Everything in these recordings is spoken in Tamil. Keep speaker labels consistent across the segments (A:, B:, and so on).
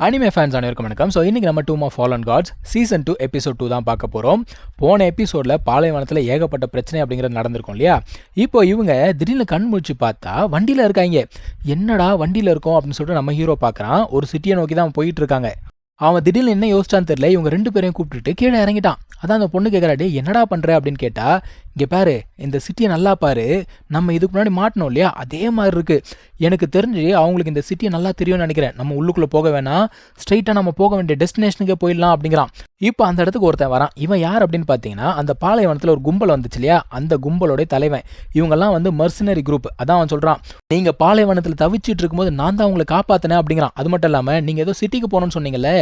A: அனிமே ஃபேன்ஸ் அனைவருக்கும் வணக்கம். ஸோ இன்றைக்கி நம்ம Doom of Fallen Gods season 2 episode 2 தான் பார்க்க போகிறோம். போன எபிசோடில் பாலைவனத்தில் ஏகப்பட்ட பிரச்சனை அப்படிங்கிறது நடந்திருக்கும் இல்லையா? இப்போ இவங்க திடீர்னு கண் முழிச்சு பார்த்தா வண்டியில் இருக்காங்க. என்னடா வண்டியில் இருக்கோம் அப்படின்னு சொல்லிட்டு நம்ம ஹீரோ பார்க்குறான். ஒரு சிட்டியை நோக்கி தான் போயிட்டு இருக்காங்க. அவன் திடீர்னு என்ன யோசிச்சான்னு தெரியல, இவங்க 2 பேரையும் கூப்பிட்டுட்டு கீழே இறங்கிட்டான். அதான் அந்த பொண்ணு கேட்குறாடே என்னடா பண்ணுற அப்படின்னு கேட்டா, இங்கே பாரு இந்த சிட்டியை நல்லா பாரு, நம்ம இதுக்கு முன்னாடி மாட்டினோம் இல்லையா அதே மாதிரி இருக்குது. எனக்கு தெரிஞ்சு அவங்களுக்கு இந்த சிட்டியை நல்லா தெரியும்னு நினைக்கிறேன். நம்ம உள்ளுக்குள்ளே போக வேணாம், ஸ்ட்ரைட்டாக நம்ம போக வேண்டிய டெஸ்டினேஷனுக்கே போயிடலாம் அப்படிங்கிறான். இப்போ அந்த இடத்துக்கு ஒருத்தன் வரான். இவன் யார் அப்படின்னு பார்த்தீங்கன்னா, அந்த பாலைவனத்தில் ஒரு கும்பல் வந்துச்சு இல்லையா, அந்த கும்பலோட தலைவன். இவங்கெல்லாம் வந்து மர்சினரி குரூப். அதான் அவன் சொல்கிறான், நீங்கள் பாலைவனத்தில் தவிச்சிட்டு இருக்கும்போது நான் தான் உங்களை காப்பாற்றினேன் அப்படிங்கிறான். அது மட்டும் இல்லாமல் நீங்கள் ஏதோ சிட்டிக்கு போகணும்னு சொன்னீங்கல்ல,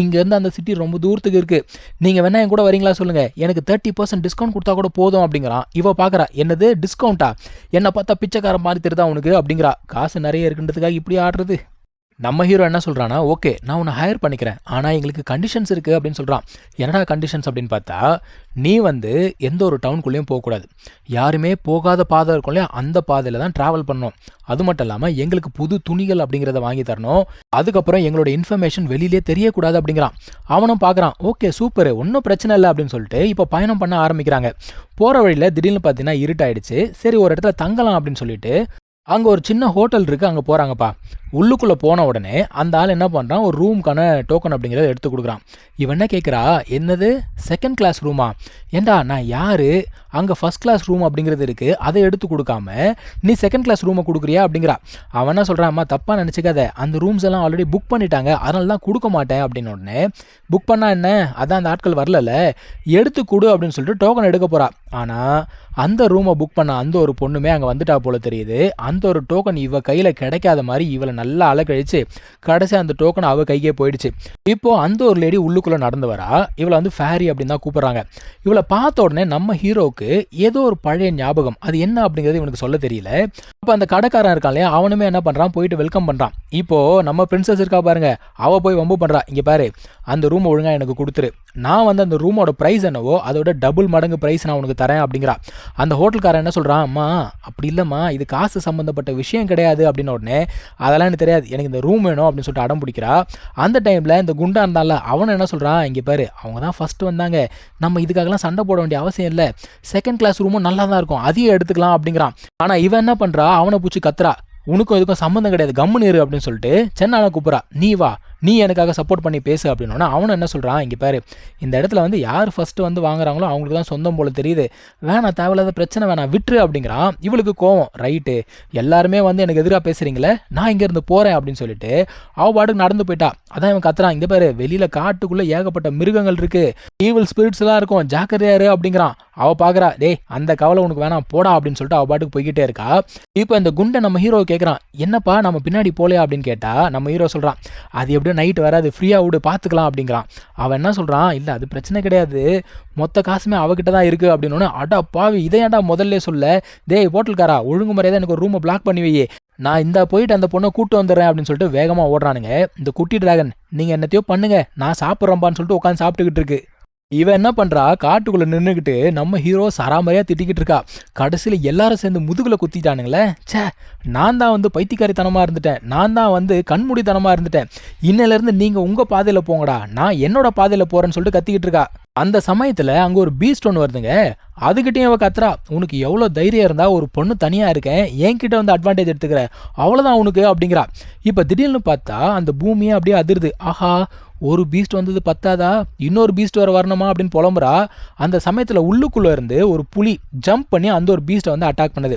A: இங்கேருந்து அந்த சிட்டி ரொம்ப தூரத்துக்கு இருக்குது, நீங்கள் வேணா என் கூட வரீங்களா சொல்லுங்கள், எனக்கு 30% டிஸ்கவுண்ட் கொடுத்தா கூட போதும் அப்படிங்கிறான். இவ பார்க்குறா, என்னது டிஸ்கவுண்ட்டா, என்னை பார்த்தா பிச்சைக்காரன் மாதிரி தெரியுதா உனக்கு அப்படிங்கிறா. காசு நிறைய இருக்குன்றதுக்காக இப்படி ஆடுறது. நம்ம ஹீரோ என்ன சொல்கிறான்னா, ஓகே நான் உன்னை ஹையர் பண்ணிக்கிறேன், ஆனால் எங்களுக்கு கண்டிஷன்ஸ் இருக்குது அப்படின்னு சொல்கிறான். என்னடா கண்டிஷன்ஸ் அப்படின்னு பார்த்தா, நீ வந்து எந்த ஒரு டவுனுக்குள்ளேயும் போகக்கூடாது, யாருமே போகாத பாதை இருக்கும் இல்லையா அந்த பாதையில் தான் ட்ராவல் பண்ணணும். அது மட்டும் இல்லாமல் எங்களுக்கு புது துணிகள் அப்படிங்கிறத வாங்கி தரணும், அதுக்கப்புறம் எங்களோட இன்ஃபர்மேஷன் வெளியிலே தெரியக்கூடாது அப்படிங்கிறான். அவனும் பார்க்குறான், ஓகே சூப்பர் ஒன்றும் பிரச்சனை இல்லை அப்படின்னு சொல்லிட்டு இப்போ பயணம் பண்ண ஆரம்பிக்கிறாங்க. போகிற வழியில் திடீர்னு பார்த்தீங்கன்னா இருட்டாயிடுச்சு. சரி ஒரு இடத்துல தங்கலாம் அப்படின்னு சொல்லிட்டு அங்கே ஒரு சின்ன ஹோட்டல் இருக்குது, அங்கே போகிறாங்கப்பா. உள்ளுக்குள்ளே போன உடனே அந்த ஆள் என்ன பண்ணுறான், ஒரு ரூமுக்கான டோக்கன் அப்படிங்கிறத எடுத்து கொடுக்குறான். இவன் என்ன கேட்குறா, என்னது செகண்ட் கிளாஸ் ரூமா, ஏண்டா நான் யார், அங்கே ஃபஸ்ட் கிளாஸ் ரூம் அப்படிங்கிறது இருக்குது, அதை எடுத்து கொடுக்காம நீ செகண்ட் கிளாஸ் ரூமை கொடுக்குறியா அப்படிங்கிறா. அவன் என்ன சொல்கிறான், அம்மா தப்பாக நினச்சிக்காத, அந்த ரூம்ஸ் எல்லாம் ஆல்ரெடி புக் பண்ணிட்டாங்க, அதனால தான் கொடுக்க மாட்டேன் அப்படின்னு. உடனே புக் பண்ணால் என்ன, அதான் அந்த ஆட்கள் வரல, எடுத்து கொடு அப்படின்னு சொல்லிட்டு டோக்கன் எடுக்க போகிறா. ஆனால் அந்த ரூமை புக் பண்ண அந்த ஒரு பொண்ணுமே அங்கே வந்துட்டா போல தெரியுது. அந்த ஒரு டோக்கன் இவ கையில் கிடைக்காத மாதிரி இவளை நல்லா அலக்கழிச்சு கடைசி அந்த டோக்கன் அவள் கைக்கே போயிடுச்சு. இப்போ அந்த ஒரு லேடி உள்ளுக்குள்ளே நடந்து வரா. இவளை வந்து ஃபேரி அப்படின்னு தான் கூப்பிட்றாங்க. இவளை பார்த்த உடனே நம்ம ஹீரோவுக்கு ஏதோ ஒரு பழைய ஞாபகம், அது என்ன அப்படிங்கிறது இவனுக்கு சொல்ல தெரியல. அப்போ அந்த கடைக்காரன் இருக்கான் இல்லையா, அவனுமே என்ன பண்ணுறான், போயிட்டு வெல்கம் பண்ணுறான். இப்போது நம்ம பிரின்சஸ் இருக்கா பாருங்க, அவள் போய் வம்பு பண்ணுறா, இங்கே பாரு அந்த ரூமை ஒழுங்காக எனக்கு கொடுத்துரு, நான் வந்து அந்த ரூமோட ப்ரைஸ் என்னவோ அதோட டபுள் மடங்கு ப்ரைஸ் நான் உனக்கு தரேன் அப்படிங்கிறா. அந்த ஹோட்டல்காரன் என்ன சொல்கிறான், அம்மா அப்படி இல்லைம்மா இது காசு சம்மந்தப்பட்ட விஷயம் கிடையாது அப்படின்னு. உடனே அதெல்லாம் எனக்கு தெரியாது, எனக்கு இந்த ரூம் வேணும் அப்படின்னு சொல்லிட்டு அடம் பிடிக்கிறா. அந்த டைமில் இந்த குண்டா இருந்தால அவனை என்ன சொல்கிறான், இங்கே பாரு அவங்க தான் ஃபஸ்ட்டு வந்தாங்க, நம்ம இதுக்காகலாம் சண்டை போட வேண்டிய அவசியம் இல்லை, செகண்ட் கிளாஸ் ரூமும் நல்லா தான் இருக்கும், அதையும் எடுத்துக்கலாம் அப்படிங்கிறான். ஆனால் இவன் என்ன பண்ணுறா, அவனை பிடிச்சி கத்துறா, உனக்கும் இதுக்கும் சம்மந்தம் கிடையாது கம்முன்னு இரு அப்படின்னு சொல்லிட்டு சென்னால கூப்பிட்றா, நீ வா நீ எனக்காக சப்போர்ட் பண்ணி பேசு அப்படின்னா. அவனும் என்ன சொல்கிறான், இங்கே பாரு இந்த இடத்துல வந்து யார் ஃபஸ்ட்டு வந்து வாங்குறாங்களோ அவங்களுக்கு தான் சொந்தம் போல தெரியுது, வேணாம் தேவையில்லாத பிரச்சனை வேணாம் விட்டுரு அப்படிங்கிறான். இவளுக்கு கோவம், ரைட்டு எல்லாருமே வந்து எனக்கு எதிராக பேசுகிறீங்களே, நான் இங்கேருந்து போகிறேன் அப்படின்னு சொல்லிட்டு அவள் பாட்டுக்கு நடந்து போயிட்டா. அதான் இவன் கத்துறான், இங்கே பாரு வெளியில் காட்டுக்குள்ளே ஏகப்பட்ட மிருகங்கள் இருக்குது, ஈவில் ஸ்பிரிட்ஸ்லாம் இருக்கும், ஜாக்கிரதையாரு அப்படிங்கிறான். அவள் பார்க்குறா, டேய் அந்த கவலை உனக்கு வேணாம் போடா அப்படின்னு சொல்லிட்டு அவள் பாட்டுக்கு போய்கிட்டே இருக்கா. இப்போ இந்த குண்டை நம்ம ஹீரோ கேட்குறான், என்னப்பா நம்ம பின்னாடி போலையா அப்படின்னு கேட்டால் நம்ம ஹீரோ சொல்கிறான், அது எப்படியும் நைட்டு வராது, ஃப்ரீயாக விடு பார்த்துக்கலாம் அப்படிங்கிறான். அவன் என்ன சொல்கிறான், இல்லை அது பிரச்சனை கிடையாது, மொத்த காசுமே அவகிட்ட தான் இருக்குது அப்படின்னு. அடா பாவி இதை ஏன்டா முதல்ல சொல்ல, டேய் ஹோட்டல்காரா ஒழுங்கு முறையாக எனக்கு ஒரு ரூமை பிளாக் பண்ணி வையே, நான் இந்த போயிட்டு அந்த பொண்ணை கூப்பிட்டு வந்துடுறேன் அப்படின்னு சொல்லிட்டு வேகமாக ஓடுறானுங்க. இந்த குட்டி டிராகன் நீங்கள் என்னத்தையோ பண்ணுங்க நான் சாப்பிட்றேன்பான்னு சொல்லிட்டு உட்காந்து சாப்பிட்டுக்கிட்டு இருக்கு. இவன் என்ன பண்ணுறா, காட்டுக்குள்ளே நின்றுக்கிட்டு நம்ம ஹீரோ சராமரியாக திட்டிக்கிட்டு இருக்கா. கடைசியில் எல்லாரும் சேர்ந்து முதுகில் குத்திட்டானுங்களே, சே நான் தான் வந்து பைத்தியக்காரித்தனமாக இருந்துட்டேன், நான் தான் வந்து கண்மூடித்தனமாக இருந்துட்டேன், இன்னிலேருந்து நீங்கள் உங்கள் பாதையில் போங்கடா, நான் என்னோட பாதையில் போகிறேன்னு சொல்லிட்டு கத்திக்கிட்டு இருக்கா. அந்த சமயத்தில் அங்கே ஒரு பீஸ்ட் ஒன்று வருதுங்க. அதுக்கிட்டே அவ கத்துறா, உனக்கு எவ்வளோ தைரியம் இருந்தால் ஒரு பொண்ணு தனியாக இருக்கேன் என்கிட்ட வந்து அட்வான்டேஜ் எடுத்துக்கிற, அவ்வளோதான் உனக்கு அப்படிங்கிறா. இப்போ திடீர்னு பார்த்தா அந்த பூமியே அப்படியே அதிருது. ஆஹா ஒரு பீஸ்ட் வந்தது பத்தாதா, இன்னொரு பீஸ்ட் வர வரணுமா அப்படின்னு புலம்புறா. அந்த சமயத்தில் உள்ளுக்குள்ளே இருந்து ஒரு புலி ஜம்ப் பண்ணி அந்த ஒரு பீஸ்ட்டை வந்து அட்டாக் பண்ணுது.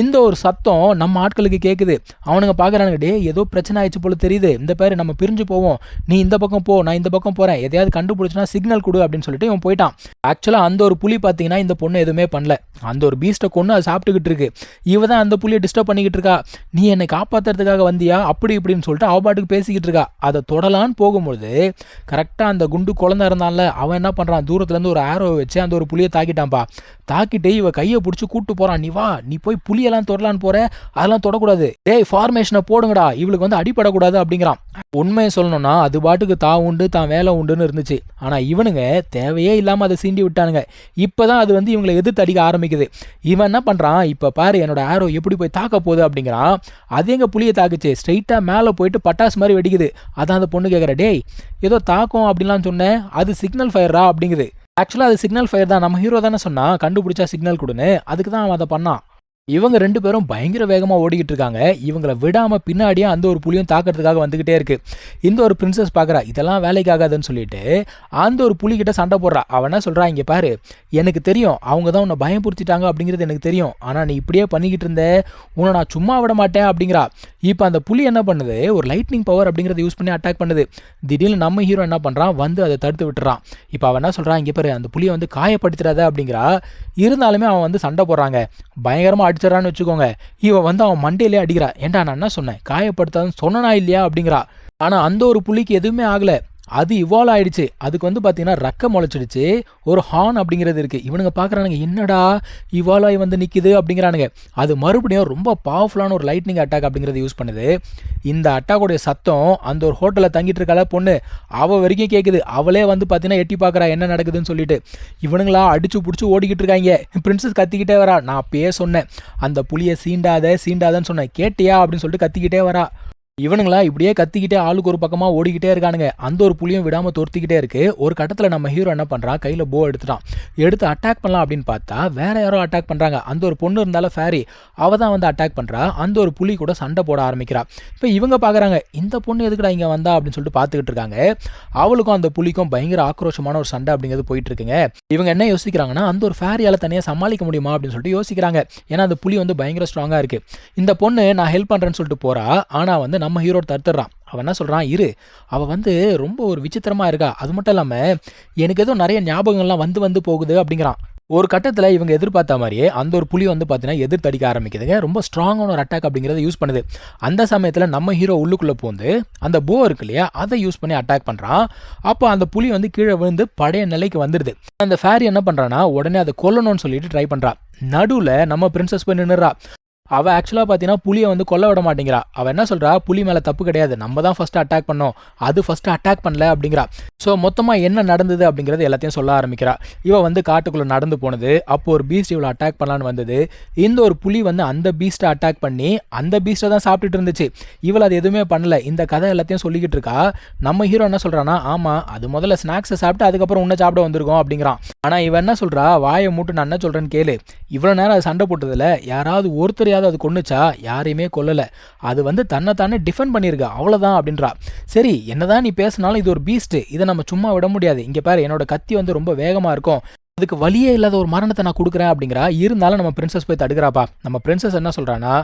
A: இந்த ஒரு சத்தம் நம்ம ஆட்களுக்கு கேட்குது. அவனுங்க பார்க்குறானுங்க, டே ஏதோ பிரச்சனை ஆயிடுச்சு போல தெரியுது, இந்த பேர் நம்ம பிரிஞ்சு போவோம், நீ இந்த பக்கம் போ நான் இந்த பக்கம் போகிறேன், எதையாவது கண்டுபிடிச்சுன்னா சிக்னல் கொடு அப்படின்னு சொல்லிட்டு இவன் போயிட்டான். ஆக்சுவலாக அந்த ஒரு புலி பார்த்தீங்கன்னா இந்த பொண்ணு எதுவுமே பண்ணல, அந்த ஒரு பீஸ்ட்டை கொண்டு அது சாப்பிட்டுக்கிட்டு இருக்கு. இவ தான் அந்த புலியை டிஸ்டர்ப் பண்ணிக்கிட்டு இருக்கா, நீ என்னை காப்பாற்றுறதுக்காக வந்தியா அப்படி இப்படின்னு சொல்லிட்டு அவ பாட்டுக்கு பேசிக்கிட்டு இருக்கா. அதை தொடலான்னு போகும்பொழுது கரெக்டாக அந்த குண்டு குழந்தை இருந்தான்ல, அவன் என்ன பண்ணுறான், தூரத்துலேருந்து ஒரு ஆரோவை வச்சு அந்த ஒரு புலியை தாக்கிட்டான்ப்பா. தாக்கிட்டு இவ கையை பிடிச்சி கூப்பிட்டு போகிறான். நீ வா, நீ போய் புலியெல்லாம் தொடலான்னு போகிற, அதெல்லாம் தொடக்கூடாது, டேய் ஃபார்மேஷனை போடுங்கடா, இவளுக்கு வந்து அடிப்படக்கூடாது அப்படிங்கிறான். உண்மையை சொல்லணும்னா அது பாட்டுக்கு தான் உண்டு தான் வேலை உண்டுன்னு இருந்துச்சு. ஆனால் இவனுங்க தேவையே இல்லாமல் அதை சீண்டி விட்டானுங்க. இப்போ தான் அது வந்து இவங்களை எதிர்த்து அடிக்க ஆரம்பிக்குது. இவன் என்ன பண்ணுறான், இப்போ பாரு என்னோட ஆரோ எப்படி போய் தாக்க போகுது அப்படிங்கிறான். அது எங்கள் புளியை தாக்குச்சு, ஸ்ட்ரைட்டாக மேலே போயிட்டு பட்டாசு மாதிரி வெடிக்குது. அதான் அந்த பொண்ணு கேட்குற, டேய் ஏதோ தாக்கம் அப்படின்லாம் சொன்னேன், அது சிக்னல் ஃபயரா அப்படிங்குது. ஆக்சுவலாக அது சிக்னல் ஃபயர் தான், நம்ம ஹீரோ தானே சொன்னான் கண்டுபிடிச்சா சிக்னல் கொடுன்னு, அதுக்கு தான் அவன் அதை பண்ணான். இவங்க 2 பேரும் பயங்கர வேகமாக ஓடிக்கிட்டு இருக்காங்க. இவங்களை விடாமல் பின்னாடியே அந்த ஒரு புலியும் தாக்கிறதுக்காக வந்துக்கிட்டே இருக்கு. இந்த ஒரு பிரின்சஸ் பார்க்குறா, இதெல்லாம் வேலைக்கு ஆகாதுன்னு சொல்லிட்டு அந்த ஒரு புலிகிட்ட சண்டை போடுறா. அவன் என்ன சொல்கிறா, இங்கே பாரு, எனக்கு தெரியும் அவங்க தான் உன்னை பயம்படுத்திட்டாங்க அப்படிங்கிறது எனக்கு தெரியும், ஆனால் நீ இப்படியே பண்ணிக்கிட்டு இருந்த, உன்னை நான் சும்மா விட மாட்டேன் அப்படிங்கிறா. இப்போ அந்த புலி என்ன பண்ணுது, ஒரு லைட்னிங் பவர் அப்படிங்கிறத யூஸ் பண்ணி அட்டாக் பண்ணுது. திடீர்னு நம்ம ஹீரோ என்ன பண்ணுறான், வந்து அதை தடுத்து விட்டுறான். இப்போ அவன் என்ன சொல்கிறான், இங்கே பாரு அந்த புலியை வந்து காயப்படுத்துறாத அப்படிங்கிறா. இருந்தாலுமே அவன் வந்து சண்டை போடுறாங்க, பயங்கரமாக அடிச்சிடறான்னு வச்சுக்கோங்க. இவன் வந்து அவன் மண்டையிலே அடிக்கிறா. ஏன்டா நான் என்ன சொன்னேன், காயப்படுத்தாதுன்னு சொன்னனா இல்லையா அப்படிங்கிறா. ஆனால் அந்த ஒரு புலிக்கு எதுவுமே ஆகலை, அது இவால்வ் ஆயிடுச்சு. அதுக்கு வந்து பார்த்தீங்கன்னா ரக்க முளைச்சிடுச்சு, ஒரு ஹார்ன் அப்படிங்கிறது இருக்குது. இவனுங்க பார்க்குறானுங்க, என்னடா இவால்வ் ஆகி வந்து நிற்கிது அப்படிங்கிறானுங்க. அது மறுபடியும் ரொம்ப பவர்ஃபுல்லான ஒரு லைட்னிங் அட்டாக் அப்படிங்கிறத யூஸ் பண்ணுது. இந்த அட்டாக்கோடைய சத்தம் அந்த ஒரு ஹோட்டலில் தங்கிட்டு இருக்கால பொண்ணு, அவள் வரைக்கும் கேட்குது. அவளே வந்து பார்த்தீங்கன்னா எட்டி பார்க்குறா என்ன நடக்குதுன்னு சொல்லிட்டு. இவனுங்களா அடிச்சு பிடிச்சி ஓடிக்கிட்டு இருக்காங்க. பிரின்சஸ் கத்திக்கிட்டே வரா, நான் அப்பயே சொன்னேன் அந்த புலியை சீண்டாதன்னு சொன்னேன், கேட்டியா அப்படின்னு சொல்லிட்டு கத்திக்கிட்டே வரா. இவனுங்களா இப்படியே கத்திக்கிட்டே ஆளுக்கு ஒரு பக்கமாக ஓடிக்கிட்டே இருக்கானுங்க. அந்த ஒரு புலியும் விடாமல் துரத்திக்கிட்டே இருக்கு. ஒரு கட்டத்தில் நம்ம ஹீரோ என்ன பண்ணுறான், கையில் போ எடுத்து அட்டாக் பண்ணலாம் அப்படின்னு பார்த்தா வேற யாரோ அட்டாக் பண்ணுறாங்க. அந்த ஒரு பொண்ணு இருந்தாலும் ஃபேரி, அவள் தான் வந்து அட்டாக் பண்ணுறா. அந்த ஒரு புலி கூட சண்டை போட ஆரம்பிக்கிறா. இப்போ இவங்க பார்க்குறாங்க, இந்த பொண்ணு எதுக்குடா இங்கே வந்தா அப்படின்னு சொல்லிட்டு பார்த்துக்கிட்டு இருக்காங்க. அவளுக்கும் அந்த புலிக்கும் பயங்கர ஆக்ரோஷமான ஒரு சண்டை அப்படிங்கிறது போயிட்டு இருக்குங்க. இவங்க என்ன யோசிக்கிறாங்கன்னா, அந்த ஒரு ஃபேரியால் தனியாக சமாளிக்க முடியுமா அப்படின்னு சொல்லிட்டு யோசிக்கிறாங்க. ஏன்னா அந்த புலி வந்து பயங்கர ஸ்ட்ராங்காக இருக்குது. இந்த பொண்ணு நான் ஹெல்ப் பண்ணுறேன்னு சொல்லிட்டு போகிறா. ஆனால் வந்து நம்ம ஹீரோ தடுத்துடுறான். அவன் என்ன சொல்கிறான், இரு, அவள் வந்து ரொம்ப ஒரு விசித்திரமாக இருக்கா, அது மட்டும் இல்லாமல் எனக்கு ஏதோ நிறைய ஞாபகங்கள்லாம் வந்து போகுது அப்படிங்கிறான். ஒரு கட்டத்தில் இவங்க எதிர்பார்த்த மாதிரியே அந்த ஒரு புலி வந்து பார்த்தீங்கன்னா எதிர்த்தடிக்க ஆரம்பிக்குதுங்க. ரொம்ப ஸ்ட்ராங்கான ஒரு அட்டாக் அப்படிங்கிறத யூஸ் பண்ணுது. அந்த சமயத்தில் நம்ம ஹீரோ உள்ளுக்குள்ளே போந்து அந்த போ இருக்கு இல்லையா, அதை யூஸ் பண்ணி அட்டாக் பண்ணுறான். அப்போ அந்த புலி வந்து கீழே விழுந்து பழைய நிலைக்கு வந்துடுது. அந்த ஃபேரி என்ன பண்ணுறான்னா, உடனே அதை கொல்லணும்னு சொல்லிட்டு ட்ரை பண்ணுறா. நடுவில் நம்ம பிரின்சஸ் போய் நின்றுறா. அவள் ஆக்சுவலாக பார்த்தீங்கன்னா புலியை வந்து கொல்ல விட மாட்டேங்கிறா. அவள் என்ன சொல்கிறா, புலி மேலே தப்பு கிடையாது, நம்ம தான் ஃபஸ்ட்டு அட்டாக் பண்ணோம், அது ஃபஸ்ட்டு அட்டாக் பண்ணல அப்படிங்கிறா. ஸோ மொத்தமாக என்ன நடந்தது அப்படிங்கிறது எல்லாத்தையும் சொல்ல ஆரம்பிக்கிறா. இவள் வந்து காட்டுக்குள்ளே நடந்து போனது, அப்போ ஒரு பீஸ்ட் இவளை அட்டாக் பண்ணலான்னு வந்தது. இந்த ஒரு புலி வந்து அந்த பீஸ்ட்டை அட்டாக் பண்ணி அந்த பீஸ்ட்டை தான் சாப்பிட்டுட்டு இருந்துச்சு. இவள் அது எதுவுமே பண்ணல. இந்த கதை எல்லாத்தையும் சொல்லிக்கிட்டு இருக்கா. நம்ம ஹீரோ என்ன சொல்கிறான்னா, ஆமாம் அது முதல்ல ஸ்நாக்ஸை சாப்பிட்டு அதுக்கப்புறம் உன்னை சாப்பிட வந்திருக்கோம் அப்படிங்கிறான். ஆனால் இவன் என்ன சொல்கிறா, வாயை மூட்டு நான் என்ன சொல்கிறேன்னு கேளு, இவ்வளோ நேரம் அது சண்டை போட்டதில் யாராவது ஒருத்தர் அது கொன்னுச்சா, யாரையுமே கொல்லலை, அது வந்து தன்னை டிஃபெண்ட் பண்ணியிருக்கா, அவ்வளோதான் அப்படின்றா. சரி என்னதான் நீ பேசினாலும் இது ஒரு பீஸ்ட், இதை நம்ம சும்மா விட முடியாது. இங்கே பாரு என்னோட கத்தி வந்து ரொம்ப வேகமாக இருக்கும், அதுக்கு வழியே இல்லாத ஒரு மரணத்தை நான் கொடுக்குறேன் அப்படிங்கிறா. இருந்தாலும் நம்ம பிரின்சஸ் போய் தடுக்கிறாப்பா. நம்ம பிரின்சஸ் என்ன சொல்கிறான்னா,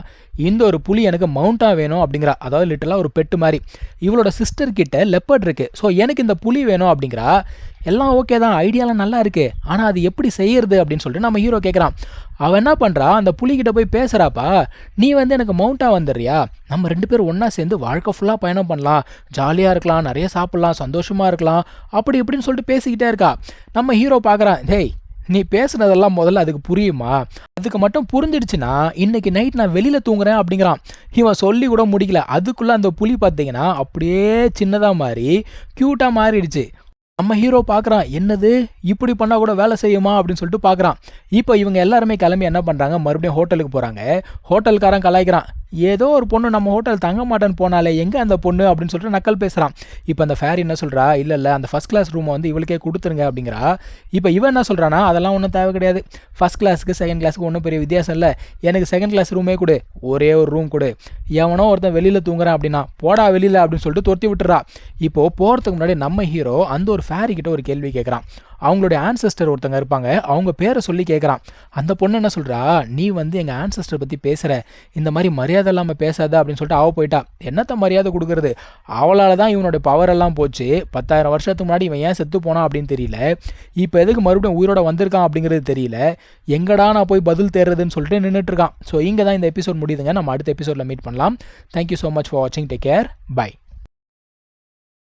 A: இந்த ஒரு புலி எனக்கு மவுண்டாக வேணும் அப்படிங்கிறா. அதாவது லிட்டலாக ஒரு பெட்டு மாதிரி. இவளோட சிஸ்டர் கிட்ட லெப்பர்ட் இருக்கு, ஸோ எனக்கு இந்த புலி வேணும் அப்படிங்கிறா. எல்லாம் ஓகே தான், ஐடியாலாம் நல்லா இருக்கு, ஆனால் அது எப்படி செய்யறது அப்படின்னு சொல்லிட்டு நம்ம ஹீரோ கேட்குறான். அவன் என்ன பண்ணுறா, அந்த புலிகிட்ட போய் பேசுகிறாப்பா, நீ வந்து எனக்கு மவுண்டாக வந்துடுறியா, நம்ம 2 பேரும் ஒன்றா சேர்ந்து வாழ்க்கை ஃபுல்லாக பயணம் பண்ணலாம், ஜாலியாக இருக்கலாம், நிறைய சாப்பிட்லாம், சந்தோஷமாக இருக்கலாம், அப்படி இப்படின்னு சொல்லிட்டு பேசிக்கிட்டே இருக்கா. நம்ம ஹீரோ பார்க்குறான், டேய் நீ பேசுனதெல்லாம் முதல்ல அதுக்கு புரியுமா, அதுக்கு மட்டும் புரிஞ்சிடுச்சுன்னா இன்னைக்கு நைட் நான் வெளியில் தூங்குறேன் அப்படிங்கிறான். இவன் சொல்லி கூட முடிக்கல, அதுக்குள்ளே அந்த புலி பார்த்தீங்கன்னா அப்படியே சின்னதாக மாறி க்யூட்டாக மாறிடுச்சு. நம்ம ஹீரோ பார்க்குறான், என்னது இப்படி பண்ணால் கூட வேலை செய்யுமா அப்படின்னு சொல்லிட்டு பார்க்குறான். இப்போ இவங்க எல்லாருமே கிளம்பி என்ன பண்ணுறாங்க, மறுபடியும் ஹோட்டலுக்கு போகிறாங்க. ஹோட்டல்காரன் கலாய்க்கிறான், ஏதோ ஒரு பொண்ணு நம்ம ஹோட்டல் தங்க மாட்டேன்னு போனாலே, எங்கே அந்த பொண்ணு அப்படின்னு சொல்லிட்டு நக்கல் பேசுகிறான். இப்போ அந்த ஃபேரி என்ன சொல்கிறா, இல்லை அந்த ஃபஸ்ட் கிளாஸ் ரூமை வந்து இவளுக்கே கொடுத்துருங்க அப்படிங்கிறா. இப்போ இவன் என்ன சொல்கிறானா, அதெல்லாம் ஒன்றும் தேவை கிடையாது, ஃபஸ்ட் கிளாஸுக்கு செகண்ட் கிளாஸுக்கு ஒன்றும் பெரிய வித்தியாசம் இல்லை, எனக்கு செகண்ட் கிளாஸ் ரூமே கொடு, ஒரே ஒரு ரூம் கொடு, எவனோ ஒருத்தன் வெளியில் தூங்குறான் அப்படின்னா போடா வெளியில் அப்படின்னு சொல்லிட்டு துரத்தி விட்டுறா. இப்போது போகிறதுக்கு முன்னாடி நம்ம ஹீரோ அந்த ஒரு ஃபேரி கிட்ட ஒரு கேள்வி கேட்குறான். அவங்களுடைய ஆன்செஸ்டர் ஒருத்தங்க இருப்பாங்க, அவங்க பேரை சொல்லி கேட்குறான். அந்த பொண்ணு என்ன சொல்கிறா, நீ வந்து எங்கள் ஆன்செஸ்டர் பற்றி பேசுகிற, இந்த மாதிரி மரியாதை இல்லாமல் பேசாத அப்படின்னு சொல்லிட்டு அவள் போயிட்டா. என்னத்த மரியாதை கொடுக்குறது, அவளால் தான் இவனுடைய பவர் எல்லாம் போச்சு. 10,000 வருஷத்துக்கு முன்னாடி இவன் ஏன் செத்து போனான் அப்படின்னு தெரியல, இப்போ எதுக்கு மறுபடியும் உயிரோட வந்திருக்கான் அப்படிங்கிறது தெரியல, எங்கடா நான் போய் பதில் தேடுறதுன்னு சொல்லிட்டு நின்றுட்டு இருக்கான். ஸோ இங்கே தான் இந்த எபிசோட் முடியுதுங்க. நம்ம அடுத்த எபிசோடில் மீட் பண்ணலாம். தேங்க்யூ ஸோ மச் ஃபார் வாட்சிங். Take care. பை.